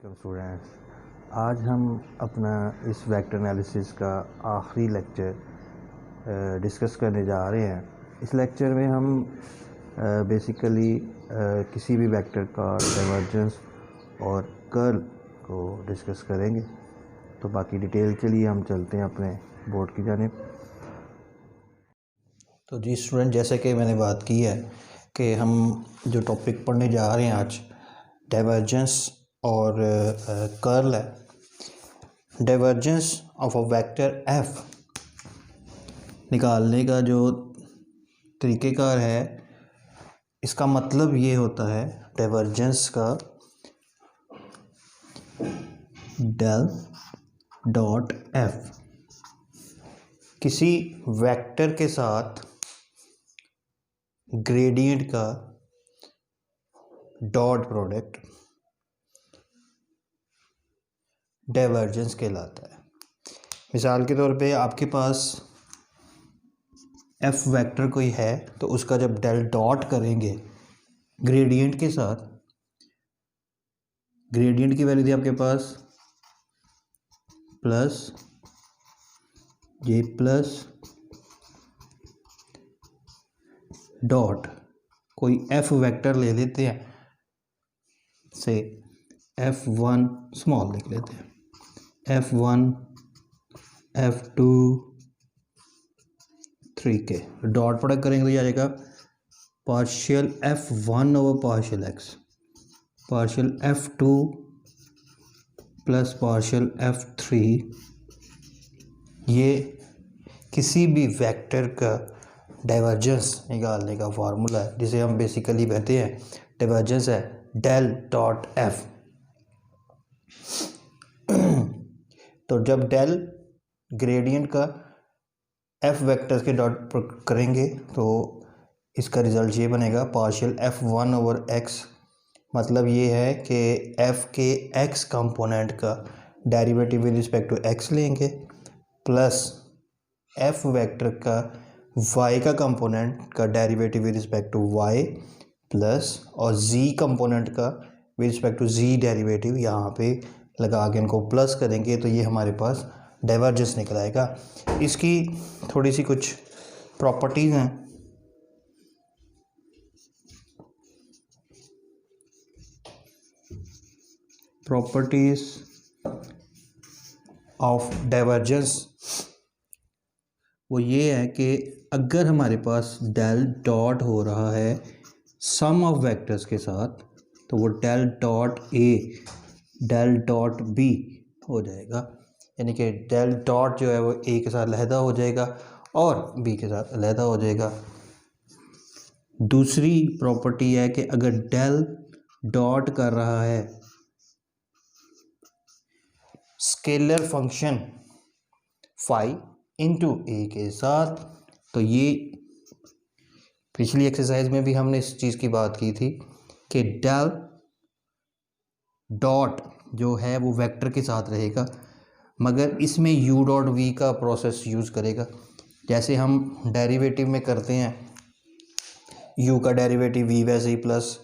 Welcome students. आज हम अपना इस वेक्टर एनालिसिस का आखिरी लेक्चर डिस्कस करने जा रहे हैं। इस लेक्चर में हम बेसिकली किसी भी वेक्टर का डाइवर्जेंस और कर्ल को डिस्कस करेंगे। तो बाकी डिटेल के लिए हम चलते हैं अपने बोर्ड की जानिब। तो जी स्टूडेंट, जैसे कि मैंने बात की है कि हम जो टॉपिक पढ़ने जा रहे हैं आज डाइवर्जेंस और कर्ल है। Divergence of a vector F निकालने का जो तरीक़ेकार है, इसका मतलब ये होता है डाइवर्जेंस का डेल डॉट एफ किसी वेक्टर के साथ ग्रेडियंट का डॉट प्रोडक्ट डाइवर्जेंस कहलाता है। मिसाल के तौर पे आपके पास एफ वेक्टर कोई है तो उसका जब डेल डॉट करेंगे ग्रेडियंट के साथ, ग्रेडियंट की वैल्यू थी आपके पास प्लस जे प्लस डॉट कोई एफ वेक्टर ले लेते हैं, से F1 स्मॉल लिख लेते हैं, F1 F2 3 के डॉट प्रोडक्ट करेंगे तो ये आ जाएगा partial F1 over partial X, partial F2 plus partial F3। ये किसी भी वेक्टर का डाइवर्जेंस निकालने का फार्मूला है, जिसे हम बेसिकली कहते हैं डाइवर्जेंस है डेल डॉट एफ। तो जब डेल ग्रेडियंट का एफ वेक्टर्स के डॉट करेंगे तो इसका रिज़ल्ट ये बनेगा पार्शियल F1 ओवर एक्स। मतलब ये है कि एफ के एक्स कंपोनेंट का derivative with respect to x लेंगे प्लस एफ वेक्टर का वाई का कंपोनेंट का derivative with respect to y plus और जी कंपोनेंट का with respect to z derivative यहाँ पे लगा के इनको प्लस करेंगे तो ये हमारे पास डाइवर्जेंस निकल आएगा। इसकी थोड़ी सी कुछ प्रॉपर्टीज़ हैं। प्रॉपर्टीज़ ऑफ डाइवर्जेंस वो ये है कि अगर हमारे पास डेल डॉट हो रहा है सम ऑफ वेक्टर्स के साथ तो वो del dot A del dot B हो जाएगा, यानी कि डेल डॉट जो है वो ए के साथ अलहदा हो जाएगा और बी के साथ अलहदा हो जाएगा। दूसरी प्रॉपर्टी है कि अगर डेल डॉट कर रहा है स्केलर फंक्शन फाई इंटू ए के साथ, तो ये पिछली एक्सरसाइज में भी हमने इस चीज़ की बात की थी कि डेल डॉट जो है वो वेक्टर के साथ रहेगा, मगर इसमें यू डॉट वी का प्रोसेस यूज़ करेगा। जैसे हम डेरिवेटिव में करते हैं यू का डेरिवेटिव वी वैसे ही प्लस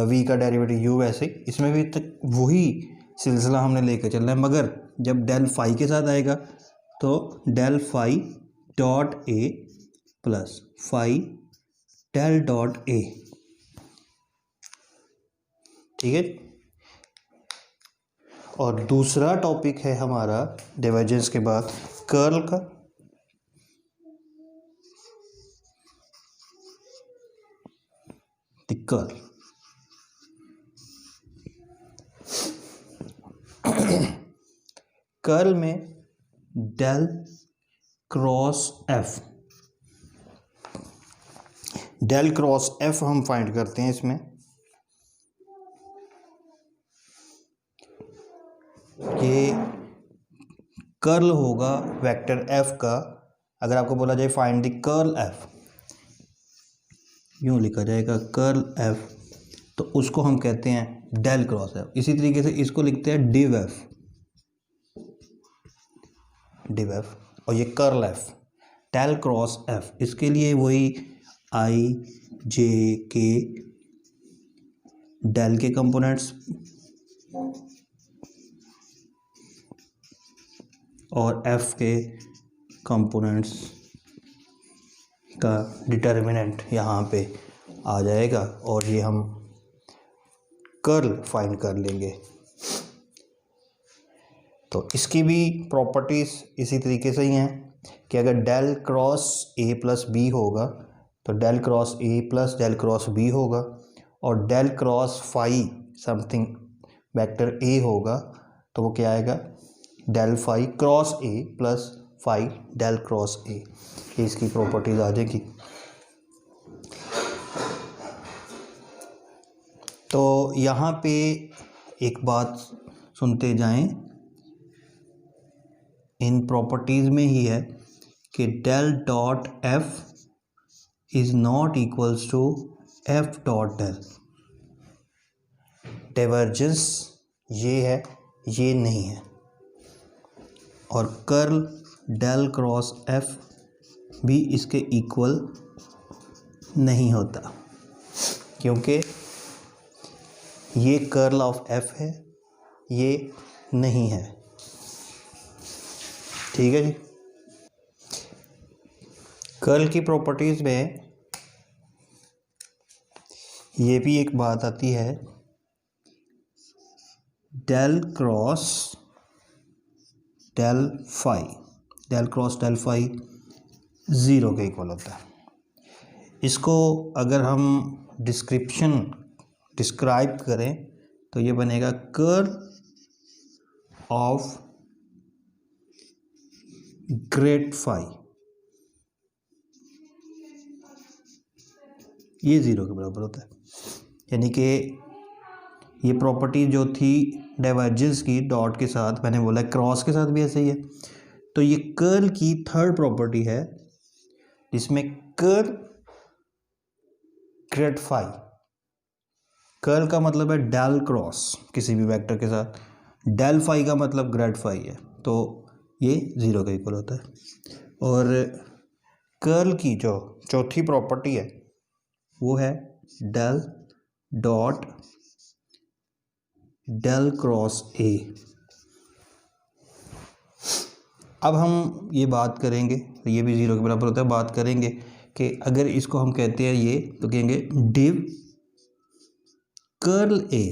वी का डेरिवेटिव यू वैसे ही, इसमें भी तक वही सिलसिला हमने लेकर चलना है, मगर जब डेल फाई के साथ आएगा तो del phi dot A plus phi del dot A. ठीक है। और दूसरा टॉपिक है हमारा डाइवर्जेंस के बाद कर्ल का। कर्ल कर्ल में del cross F, del cross F हम फाइंड करते हैं। इसमें ये कर्ल होगा वेक्टर एफ का। अगर आपको बोला जाए फाइंड द कर्ल एफ, यूँ लिखा जाएगा कर्ल एफ, तो उसको हम कहते हैं डेल क्रॉस एफ। इसी तरीके से इसको लिखते हैं डिव एफ, डिव एफ। और ये curl F del cross F, इसके लिए वही आई जे के डेल के कंपोनेंट्स और एफ के कंपोनेंट्स का डिटर्मिनेंट यहाँ पे आ जाएगा और ये हम कर्ल फाइंड कर लेंगे। तो इसकी भी प्रॉपर्टीज़ इसी तरीके से ही हैं कि अगर del cross A plus B होगा तो del cross A plus del cross B होगा, और del cross phi something vector A होगा तो वो क्या आएगा, del phi cross A plus phi del cross A. ये इसकी प्रॉपर्टीज़ आ जाएगी। तो यहाँ पे एक बात सुनते जाएं, इन प्रॉपर्टीज़ में ही है कि del dot F is not equals to F dot del. Divergence ये है, ये नहीं है। और कर्ल डेल क्रॉस एफ भी इसके इक्वल नहीं होता, क्योंकि ये कर्ल ऑफ एफ है, ये नहीं है। ठीक है जी। कर्ल की प्रॉपर्टीज़ में ये भी एक बात आती है, del cross del phi, del cross del phi zero के इक्वल होता है। इसको अगर हम डिस्क्राइब करें तो ये बनेगा कर्ल ऑफ ग्रेड फाई, ये ज़ीरो के बराबर होता है। यानी कि ये प्रॉपर्टी जो थी डाइवर्जेंस की डॉट के साथ, मैंने बोला क्रॉस के साथ भी ऐसे ही है, तो ये कर्ल की थर्ड प्रॉपर्टी है जिसमें कर्ल ग्रेड फाई, कर्ल का मतलब है डेल क्रॉस किसी भी वेक्टर के साथ, डेल फाई का मतलब ग्रेड फाई है, तो ये ज़ीरो के इक्वल होता है। और कर्ल की जो चौथी प्रॉपर्टी है वो है del dot del cross A. अब हम ये बात करेंगे, तो ये भी ज़ीरो के बराबर होता है, बात करेंगे कि अगर इसको हम कहते हैं ये, तो कहेंगे div curl A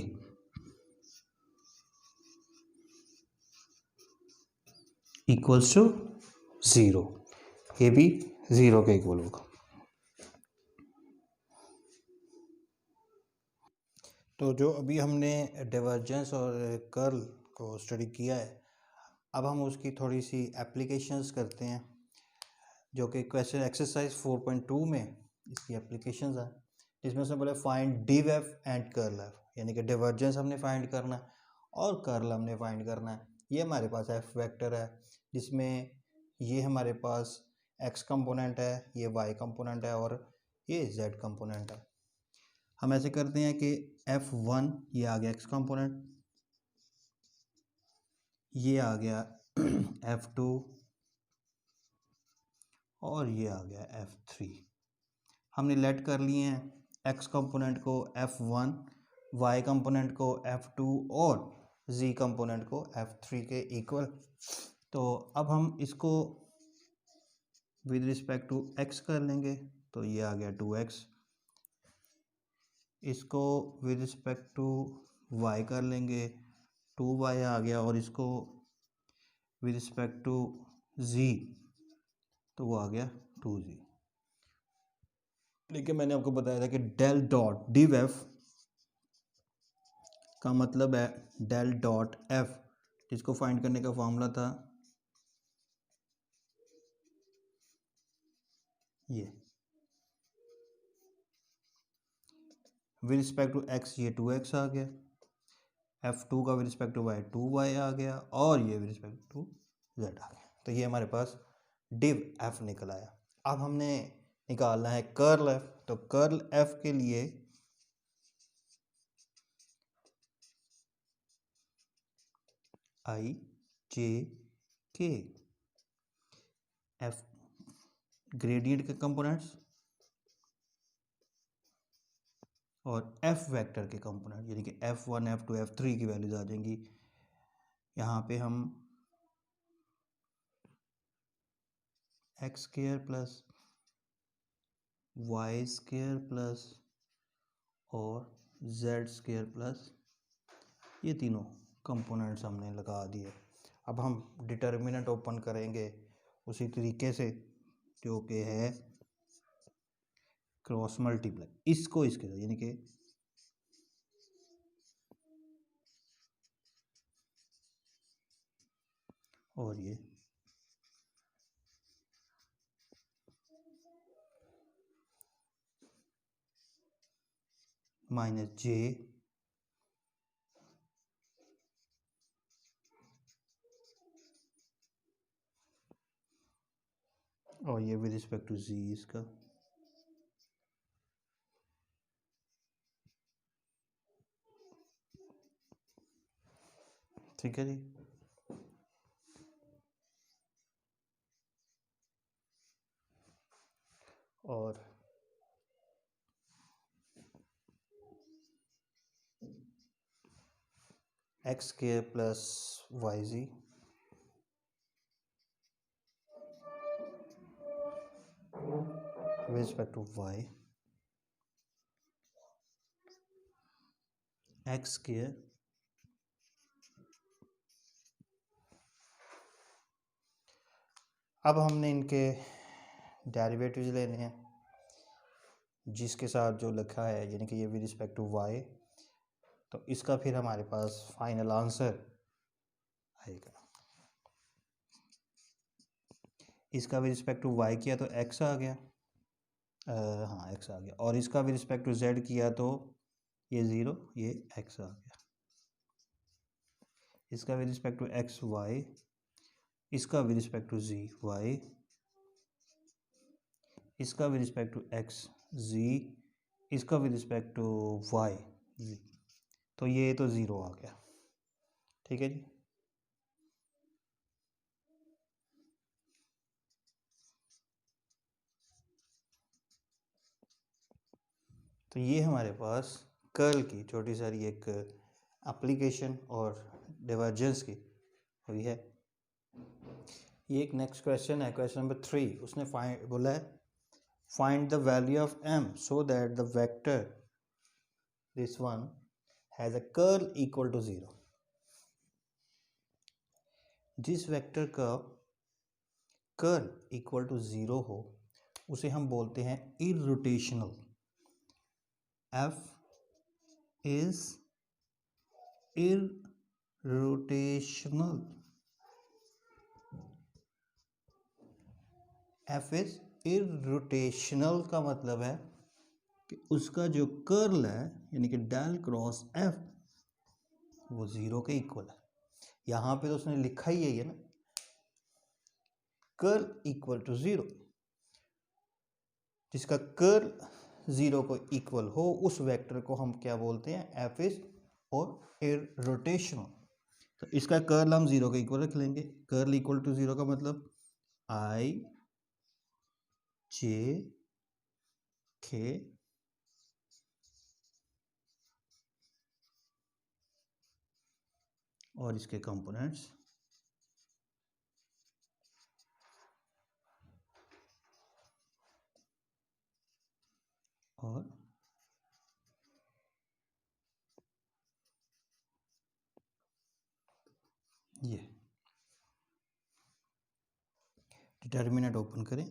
equals to zero, ये भी ज़ीरो के इक्वल होगा। तो जो अभी हमने डाइवर्जेंस और कर्ल को स्टडी किया है, अब हम उसकी थोड़ी सी एप्लीकेशंस करते हैं, जो कि क्वेश्चन एक्सरसाइज 4.2 में इसकी एप्लीकेशंस हैं, जिसमें से बोले find div F and curl F, यानी कि डाइवर्जेंस हमने फाइंड करना है और कर्ल हमने फाइंड करना है। ये हमारे पास एफ वेक्टर है जिसमें ये हमारे पास एक्स कंपोनेंट है, ये वाई कंपोनेंट है और ये जेड कंपोनेंट है। हम ऐसे करते हैं कि F1 ये आ गया एक्स कंपोनेंट, ये आ गया F2 और ये आ गया F3। हमने लेट कर लिए हैं एक्स कंपोनेंट को F1, वाई कंपोनेंट को F2 और Z कंपोनेंट को F3 के इक्वल। तो अब हम इसको विद रिस्पेक्ट टू x कर लेंगे, तो ये आ गया 2x। इसको विद रिस्पेक्ट टू y कर लेंगे, 2y आ गया, और इसको विद रिस्पेक्ट टू z तो वो आ गया 2z। लेकिन मैंने आपको बताया था कि डेल डॉट डिव एफ का मतलब है डेल डॉट एफ, जिसको फाइंड करने का फॉर्मूला था ये, विद रिस्पेक्ट टू x ये 2x आ गया, F2 का with respect to y 2y आ गया, और ये विद रिस्पेक्ट टू z आ गया। तो ये हमारे पास डिव f निकल आया। अब हमने निकालना है कर्ल f, तो कर्ल f के लिए i j k, f gradient के कंपोनेंट्स और f वेक्टर के कंपोनेंट, यानी कि F1 F2 F3 की वैल्यूज आ जाएंगी। यहाँ पे हम x square plus y square plus और जेड स्क्वायर प्लस ये तीनों कंपोनेंट्स हमने लगा दिए। अब हम डिटर्मिनेंट ओपन करेंगे उसी तरीके से जो कि है क्रॉस मल्टीप्लाई इसको इसके साथ, यानी कि और ये माइनस जे और ये विद रिस्पेक्ट टू जी इसका, ठीक है जी। और x square plus y z with respect to y x square अब हमने इनके डेरिवेटिव्स लेने हैं जिसके साथ जो लिखा है, यानी कि ये विद रिस्पेक्ट टू y, तो इसका फिर हमारे पास फाइनल आंसर आएगा। इसका विद रिस्पेक्ट टू y किया तो x आ गया, हाँ x आ गया, और इसका विद रिस्पेक्ट टू z किया तो ये 0, ये x आ गया। इसका with respect to x y, इसका with respect to z y, इसका with respect to x z, इसका with respect to y z, तो ये तो 0 आ गया, ठीक है जी। तो ये हमारे पास कर्ल की छोटी सारी एक एप्लीकेशन और डिवर्जेंस की हुई है। ये एक नेक्स्ट क्वेश्चन है, क्वेश्चन नंबर 3। उसने बोला है find the value of m so that the vector this one has a curl equal to 0। जिस वेक्टर का कर्ल इक्वल टू 0 हो उसे हम बोलते हैं इररोटेशनल। f is irrotational। f is irrotational का मतलब है कि उसका जो कर्ल है यानी कि डेल क्रॉस f वो 0 के इक्वल है। यहाँ पे तो उसने लिखा ही है ना, कर्ल इक्वल टू 0। जिसका कर्ल 0 को इक्वल हो उस वेक्टर को हम क्या बोलते हैं, f is और इररोटेशनल। तो इसका कर्ल हम 0 के इक्वल रख लेंगे। कर्ल इक्वल टू 0 का मतलब i j k और इसके कंपोनेंट्स और ये डिटर्मिनेंट ओपन करें।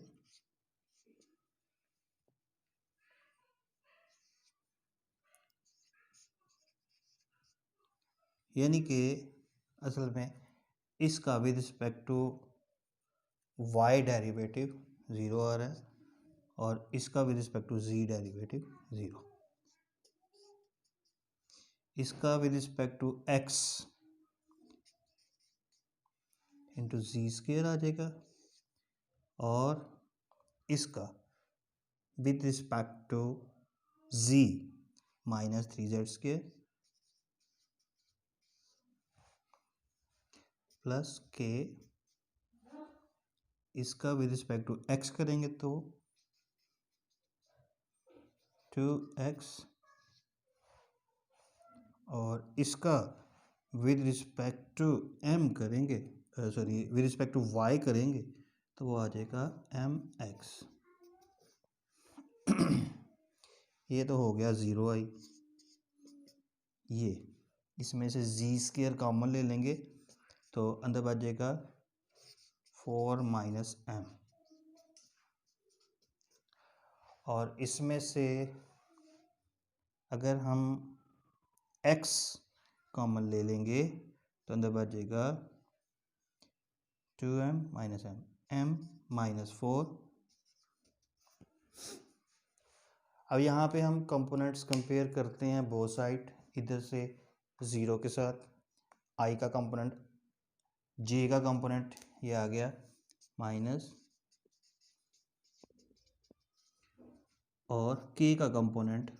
यानी कि असल में इसका with respect to y derivative 0 आ रहा है और इसका with respect to z derivative 0। इसका with respect to x into z square आ जाएगा और इसका with respect to z minus 3z square plus k, इसका विद रिस्पेक्ट टू x करेंगे तो 2x और इसका विद रिस्पेक्ट टू m करेंगे, sorry with respect to y करेंगे तो वो आ जाएगा mx। ये तो हो गया 0i। ये इसमें से जी स्क्वायर कॉमन ले लेंगे तो अंदर बच जाएगा 4 माइनस m, और इसमें से अगर हम x कॉमन ले लेंगे तो अंदर बच जाएगा 2m माइनस m माइनस 4। अब यहाँ पे हम कंपोनेंट्स कंपेयर करते हैं बोथ साइड, इधर से 0 के साथ i का कंपोनेंट, j का कंपोनेंट ये आ गया माइनस, और k का component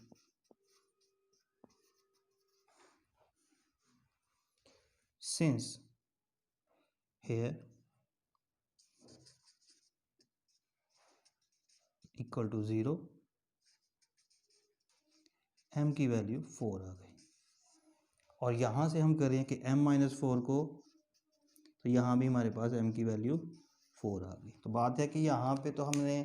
since here equal to 0, m की वैल्यू 4 आ गई। और यहाँ से हम करें कि m माइनस 4 को, तो यहाँ भी हमारे पास m की वैल्यू 4 आ गई। तो बात है कि यहाँ पे तो हमने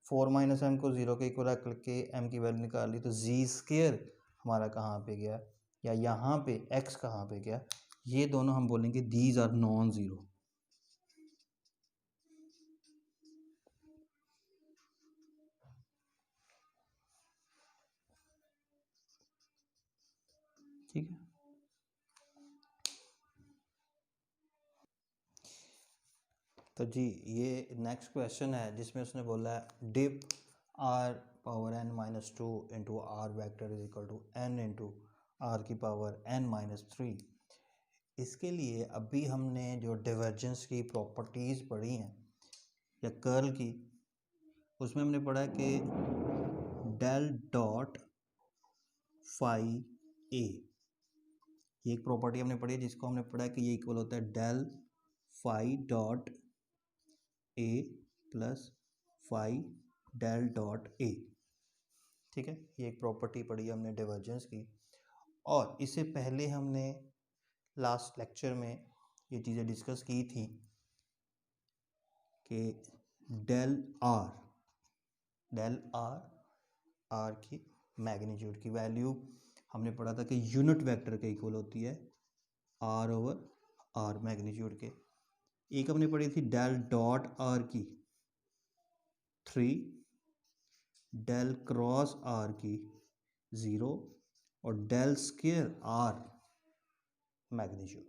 4 माइनस एम को 0 के इक्वल रख के m की वैल्यू निकाल ली, तो जी स्क्वायर हमारा कहाँ पे गया, या यहाँ पे x कहाँ पे गया, ये दोनों हम बोलेंगे दीज आर नॉन ज़ीरो। ठीक है, तो जी ये नेक्स्ट क्वेश्चन है जिसमें उसने बोला है div r power n minus 2 into r vector is equal to n into r की पावर n माइनस 3। इसके लिए अभी हमने जो डिवर्जेंस की प्रॉपर्टीज़ पढ़ी हैं या कर्ल की, उसमें हमने पढ़ा कि डेल डॉट फाई ए, ये एक प्रॉपर्टी हमने पढ़ी है जिसको हमने पढ़ा है कि ये इक्वल होता है del phi dot A plus phi del dot A. ठीक है, ये एक प्रॉपर्टी पढ़ी है हमने डिवर्जेंस की। और इससे पहले हमने लास्ट लेक्चर में ये चीज़ें डिस्कस की थी कि डेल आर आर की मैग्नीट्यूड की वैल्यू हमने पढ़ा था कि यूनिट वेक्टर के इक्वल होती है आर ओवर आर मैग्नीट्यूड के। एक हमने पढ़ी थी डेल डॉट आर की 3, डेल क्रॉस आर की 0 और डेल स्क्वायर आर मैग्नीट्यूड।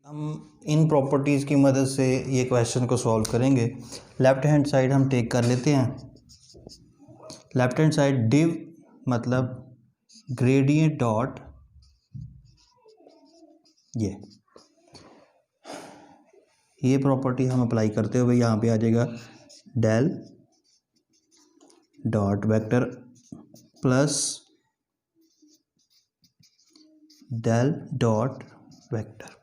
हम इन प्रॉपर्टीज़ की मदद से ये क्वेश्चन को सॉल्व करेंगे। लेफ्ट हैंड साइड हम टेक कर लेते हैं। लेफ्ट हैंड साइड डिव मतलब ग्रेडियंट डॉट ये प्रॉपर्टी हम अप्लाई करते हुए यहाँ पे आ जाएगा del dot vector plus del dot vector.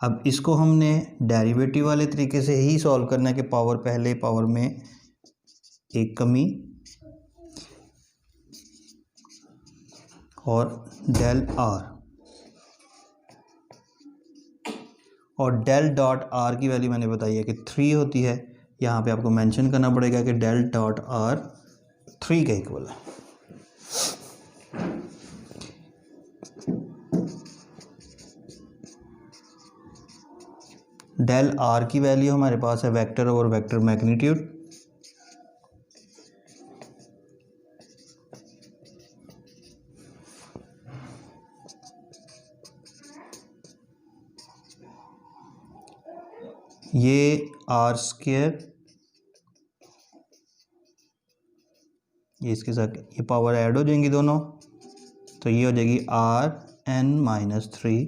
अब इसको हमने डेरिवेटिव वाले तरीके से ही सॉल्व करना है कि पावर पहले पावर में एक कमी और डेल आर, और डेल डॉट आर की वैल्यू मैंने बताई है कि 3 होती है। यहाँ पे आपको मेंशन करना पड़ेगा कि डेल डॉट आर 3 के इक्वल है। डेल आर की वैल्यू हमारे पास है वेक्टर ओवर वेक्टर मैग्नीट्यूड, ये आर स्क्वायर, ये इसके साथ ये पावर ऐड हो जाएंगी दोनों, तो ये हो जाएगी आर एन माइनस 3।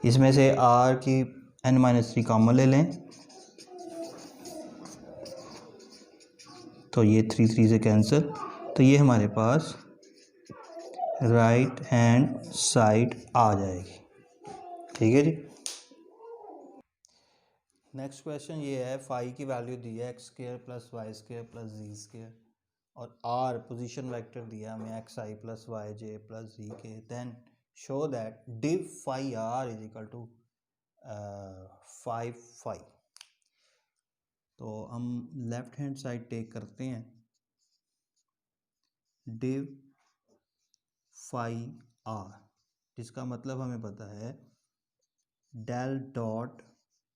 इसमें से आर की एन माइनस 3 कॉमन ले लें तो ये 3 3 से कैंसिल, तो ये हमारे पास राइट हैंड साइड आ जाएगी। ठीक है जी। नेक्स्ट क्वेश्चन ये है, फाई की वैल्यू दी है x square plus y square plus z square, और आर पोजीशन वेक्टर दिया हमें x i plus y j plus z k. Then show that div phi are is equal to 5 तो हम लेफ्ट हैंड साइड टेक करते हैं div phi are, जिसका मतलब हमें पता है डेल डॉट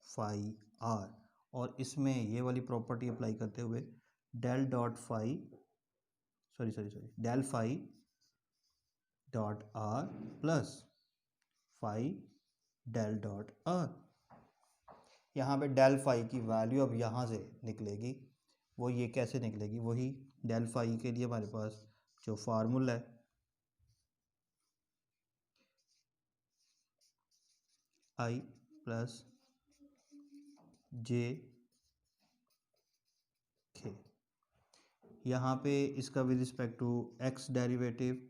फाई आर, और इसमें ये वाली प्रॉपर्टी अप्लाई करते हुए del dot phi del phi dot r plus phi del dot r. यहाँ पे डेल फाई की वैल्यू अब यहाँ से निकलेगी, वो ये कैसे निकलेगी, वही डेल फाई के लिए हमारे पास जो फार्मूला है आई प्लस जे के, यहाँ पे इसका with respect to x derivative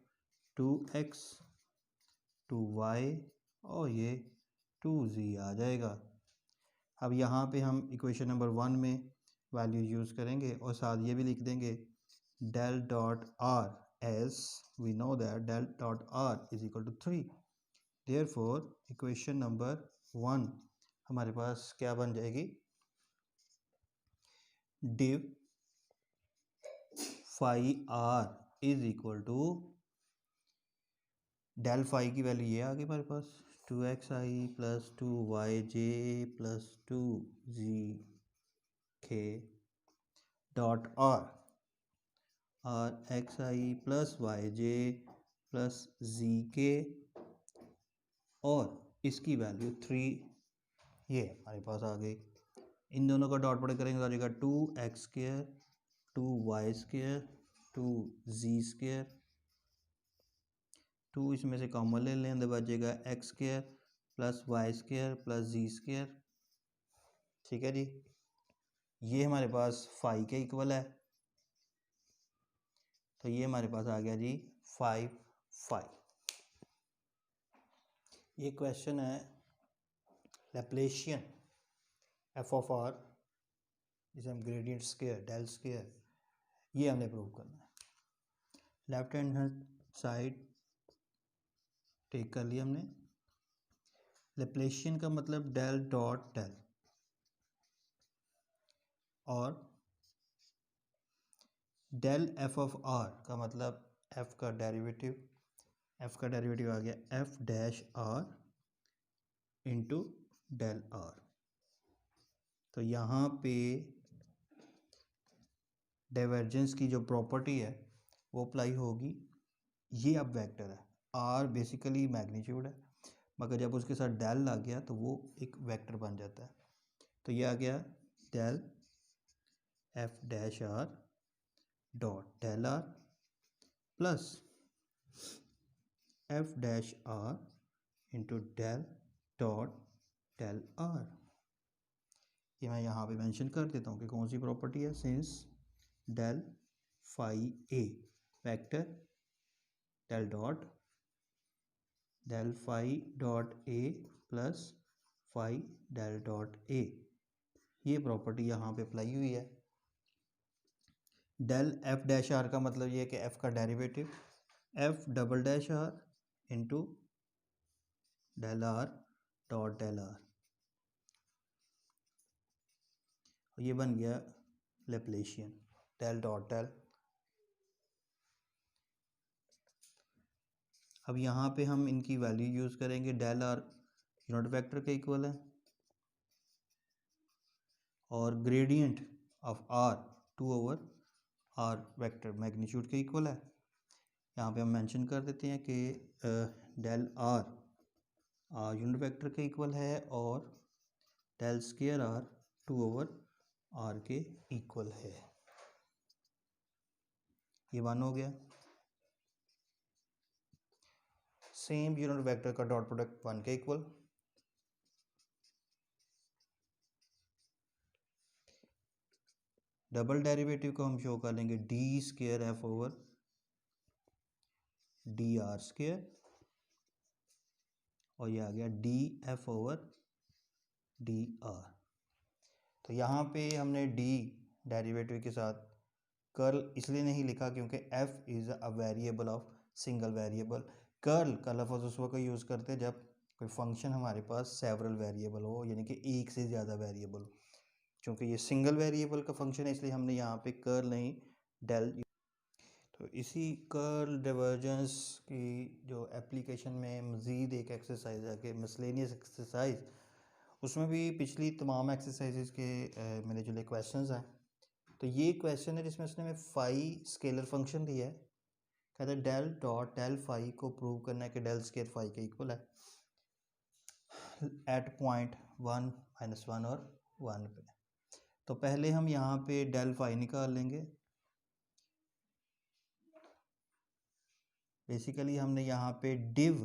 2x 2y और ये 2z आ जाएगा। अब यहाँ पे हम इक्वेशन नंबर 1 में वैल्यू यूज़ करेंगे और साथ ये भी लिख देंगे del dot r as we know that del dot r is equal to 3। Therefore equation number 1 हमारे पास क्या बन जाएगी, div phi are is equal to del phi की वैल्यू ये आ गई हमारे पास 2xi plus 2yj plus 2zk dot r xi plus yj plus zk और इसकी वैल्यू 3 ये हमारे पास आ गई। इन दोनों का डॉट प्रोडक्ट करेंगे तो आ जाएगा 2x² 2y² 2z², 2 इसमें से कॉमन ले लें, अंदर बचेगा x² plus y² plus z²। ठीक है जी, ये हमारे पास फाई के इक्वल है, तो ये हमारे पास आ गया जी 5 फाई। ये क्वेश्चन है लैप्लेशियन एफ ऑफ आर, जिसे हम ग्रेडियंट स्क्वायर डेल स्क्वायर, ये हमने प्रूव करना है। लेफ्ट हैंड साइड टेक कर लिया हमने। लैप्लेशियन का मतलब डेल डॉट डेल, और डेल एफ ऑफ आर का मतलब एफ का डेरिवेटिव, एफ का डेरिवेटिव आ गया F dash r into del r. तो यहाँ पे डाइवर्जेंस की जो प्रॉपर्टी है वो अप्लाई होगी। ये अब वेक्टर है, आर बेसिकली मैग्नीट्यूड है, मगर जब उसके साथ डेल लग गया तो वो एक वेक्टर बन जाता है। तो ये आ गया del F dash r dot del r plus F dash r into del dot del r. ये मैं यहाँ पे मेंशन कर देता हूँ कि कौन सी प्रॉपर्टी है, since del phi A vector del phi dot A plus phi del dot A, ये प्रॉपर्टी यहाँ पे अप्लाई हुई है। डेल एफ डैश आर का मतलब ये है कि एफ का derivative F double dash r into del r dot del r, ये बन गया लैप्लेशियन डेल डॉट डेल। अब यहाँ पे हम इनकी वैल्यू यूज़ करेंगे, डेल आर यूनिट वेक्टर के इक्वल है और gradient of r 2/r vector magnitude के इक्वल है। यहाँ पे हम मेंशन कर देते हैं कि डेल आर यूनिट वेक्टर के इक्वल है और डेल स्क्वायर आर 2/r के इक्वल है। ये 1 हो गया। सेम यूनिट वेक्टर का डॉट प्रोडक्ट 1 के इक्वल। डबल डेरिवेटिव को हम शो कर लेंगे D square f over D R square, और ये आ गया D F over D R. तो यहाँ पे हमने डी डेरिवेटिव के साथ कर्ल इसलिए नहीं लिखा क्योंकि f is a variable of single variable. Curl का लफ्ज़ उस वक्त यूज़ करते हैं जब कोई फंक्शन हमारे पास सेवरल वेरिएबल हो, यानी कि एक से ज़्यादा वेरिएबल हो। क्योंकि ये सिंगल वेरिएबल का फंक्शन है इसलिए हमने यहाँ पे कर्ल नहीं डेल। तो इसी कर्ल डिवर्जेंस की जो एप्लीकेशन में मज़ीद एक एक्सरसाइज है कि मिसलेनियस एक्सरसाइज, उसमें भी पिछली तमाम एक्सरसाइजेज के मेरे जो क्वेश्चंस हैं। तो ये क्वेश्चन है जिसमें उसने हमें फाई स्केलर फंक्शन दिया है, कहता है डेल डॉट डेल फाई को प्रूव करना है कि डेल स्केयर फाई के इक्वल है एट पॉइंट 1 - 1 और 1 पे। तो पहले हम यहाँ पे डेल फाई निकाल लेंगे। बेसिकली हमने यहाँ पे डिव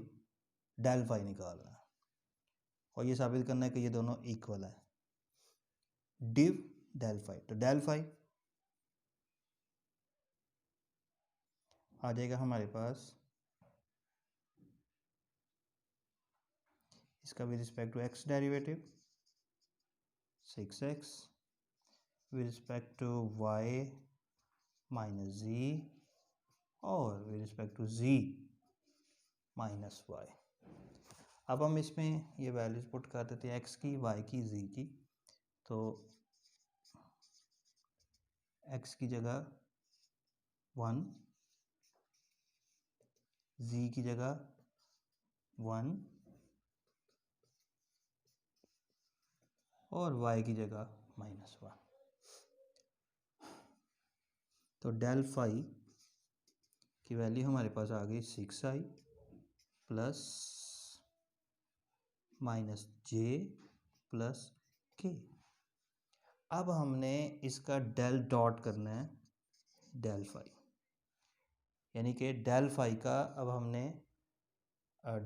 डेल फाई निकालना है और ये साबित करना है कि ये दोनों इक्वल है। डिव डेल फाई, तो डेल फाई आ जाएगा हमारे पास इसका with respect to x derivative 6x, with respect to y minus z, और with respect to z minus y। अब हम इसमें ये वैल्यूज पुट कर देते हैं x की, y की, z की। तो x की जगह 1, z की जगह 1 और y की जगह -1। तो डेल फाई की वैल्यू हमारे पास आ गई 6i plus -j plus k। अब हमने इसका डेल डॉट करना है डेल फाई, यानी कि डेल फाई का अब हमने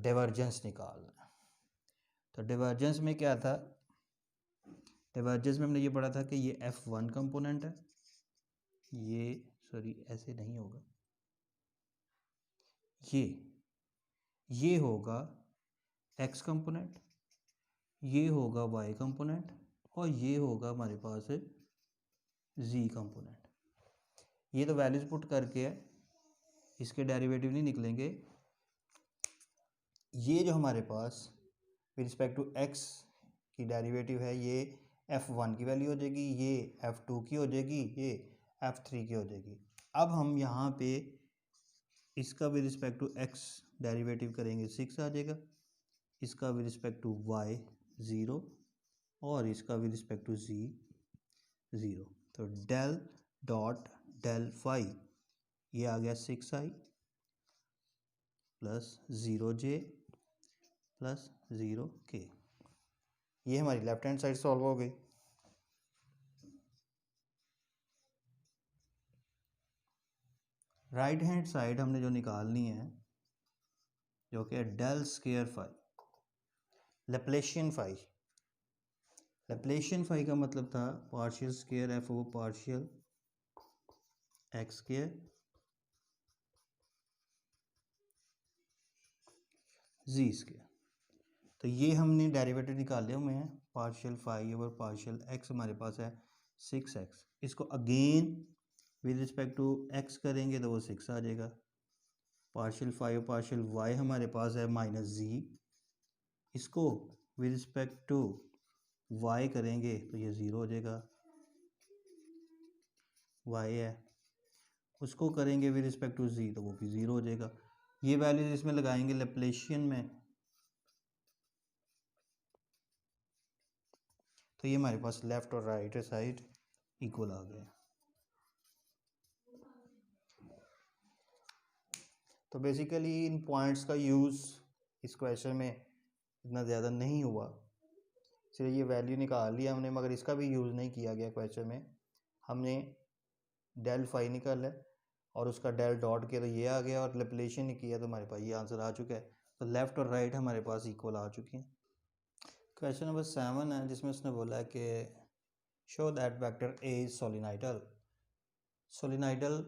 डिवर्जेंस निकालना है। तो डिवर्जेंस में क्या था, डिवर्जेंस में हमने ये पढ़ा था कि ये f1 कंपोनेंट है, ये सॉरी ऐसे नहीं होगा, ये होगा x कंपोनेंट, ये होगा y कंपोनेंट और ये होगा हमारे पास z कंपोनेंट। ये तो वैल्यूज पुट करके है, इसके डेरिवेटिव नहीं निकलेंगे। ये जो हमारे पास विद रिस्पेक्ट टू x की डेरिवेटिव है, ये f1 की वैल्यू हो जाएगी, ये f2 की हो जाएगी, ये f3 की हो जाएगी। अब हम यहाँ पे इसका with respect to x derivative करेंगे 6 आ जाएगा, इसका विद रिस्पेक्ट टू y 0 और इसका विद रिस्पेक्ट टू z 0। तो डेल डॉट डेल फाई ये आ गया 6i plus 0j plus 0k। ये हमारी लेफ्ट हैंड साइड सॉल्व हो गई। राइट हैंड साइड हमने जो निकालनी है, जो कि del square phi, Laplacian phi. Laplacian phi का मतलब था partial square f over partial x square z square. तो ये हमने डेरिवेटिव निकाले हुए हैं, partial phi over partial x हमारे पास है 6x। इसको again with respect to x करेंगे तो वो 6 आ जाएगा। पार्शियल फाई और पार्शियल वाई हमारे पास है -z, इसको विद रिस्पेक्ट टू y करेंगे तो ये 0 हो जाएगा, y है, उसको करेंगे विद रिस्पेक्ट टू z तो वो भी 0 हो जाएगा। ये वैल्यूज इसमें लगाएंगे लैप्लेशियन में, तो ये हमारे पास लेफ्ट और राइट साइड इक्वल आ गए। तो बेसिकली इन पॉइंट्स का यूज़ इस क्वेश्चन में इतना ज़्यादा नहीं हुआ, इसलिए ये वैल्यू निकाल लिया हमने, मगर इसका भी यूज़ नहीं किया गया क्वेश्चन में। हमने डेल फाई निकाला है और उसका डेल डॉट किया तो ये आ गया, और लैप्लेशियन नहीं किया तो हमारे पास ये आंसर आ चुका है। तो लेफ़्ट और राइट हमारे पास इक्वल आ चुके हैं। क्वेश्चन नंबर 7 है जिसमें उसने बोला है कि show that vector A is solenoidal. Solenoidal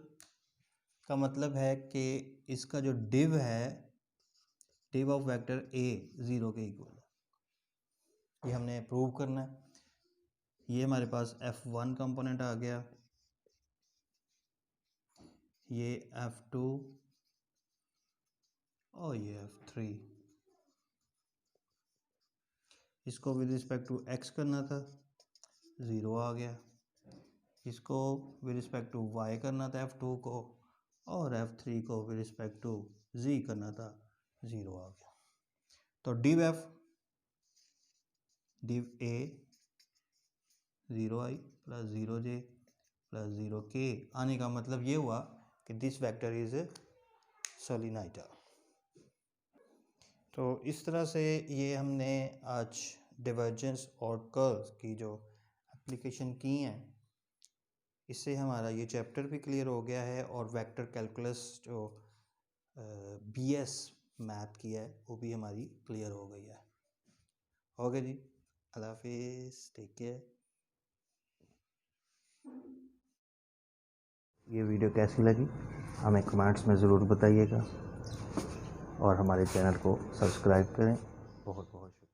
का मतलब है कि इसका जो डिव है, डिव ऑफ वेक्टर ए 0 के इक्वल है। ये हमने प्रूव करना है। ये हमारे पास f1 कंपोनेंट आ गया, ये f2 और ये f3। इसको विद रिस्पेक्ट टू एक्स करना था, 0 आ गया। इसको विद रिस्पेक्ट टू वाई करना था f2 को, और f3 को विद रिस्पेक्ट टू z करना था, 0 आ गया। तो div f div a 0i plus 0j plus 0k आने का मतलब ये हुआ कि दिस वेक्टर इज सोलिनोइडल। तो इस तरह से ये हमने आज डिवर्जेंस और कर्व्स की जो एप्लीकेशन की हैं, इससे हमारा ये चैप्टर भी क्लियर हो गया है और वेक्टर कैलकुलस जो बीएस मैथ की है वो भी हमारी क्लियर हो गई है। ओके जी, अल्लाह हाफिज़, टेक केयर। ये वीडियो कैसी लगी हमें कमेंट्स में ज़रूर बताइएगा और हमारे चैनल को सब्सक्राइब करें। बहुत बहुत शुक्रिया।